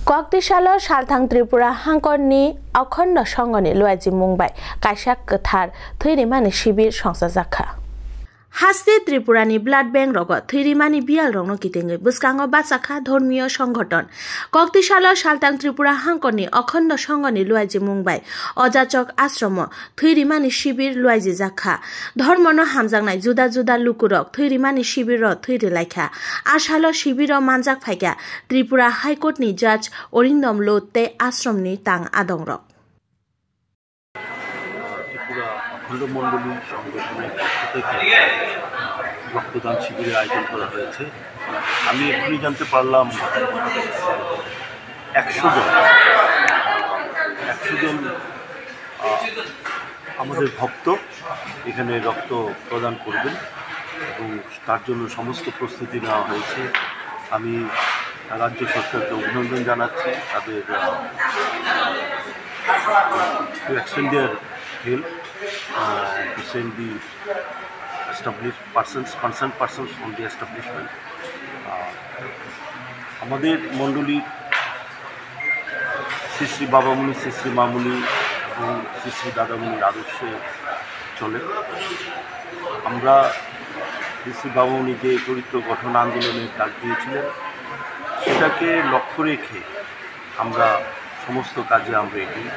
कक्तिसाल सालथां त्रिपुरा हांकरनि अखंड संगनि लुआइजि मुंबाय कायसा गोथार थैरिमानि शिबिर संसा जाखा हास्ते त्रिपुरानि ब्लाड बैंक रग थैरिमानि बियाल रंनो कितेंगे बुस्कांगो बाचाखा धर्मीय संगठन कक्तिसाल सालथां त्रिपुरा हांकरनि अखंड संगनि लुआइजि मुंबाय अजाचक आश्रम थैरिमानि शिबिर लुआइजि जाखा धर्मनो हामजांनाय जुदा जुदा लुकुरक थैरिमानि शिबिर थैरि लायखा आसाल शिबिर मानजाक फायगा त्रिपुरा हाइकोर्टनि जज अरिंदम लोते आश्रमनि तां आदंरक अखंड मंडली संगठনের পক্ষ থেকে রক্তদান শিবিরের আয়োজন করা হয়েছে। আমি এখনই জানতে পারলাম 100 জন আমাদের ভক্ত এখানে রক্ত প্রদান করবেন এবং তার জন্য সমস্ত প্রস্তুতি নেওয়া হয়েছে। আমি রাজ্য সরকারকে অভিনন্দন জানাচ্ছি তাদের to extend their help to send the established persons, concerned persons from the establishment. আমাদের মণ্ডলীর শ্রী শ্রী বাবামণি শ্রী শ্রী মামুনি এবং শ্রী শ্রী দাদামণির আদর্শে চলে। আমরা শ্রী শ্রী বাবামণি যে চরিত্র গঠন আন্দোলনের ডাক দিয়েছিলেন সেটাকে লক্ষ্য রেখে আমরা সমস্ত কাজে আমরা এগিয়ে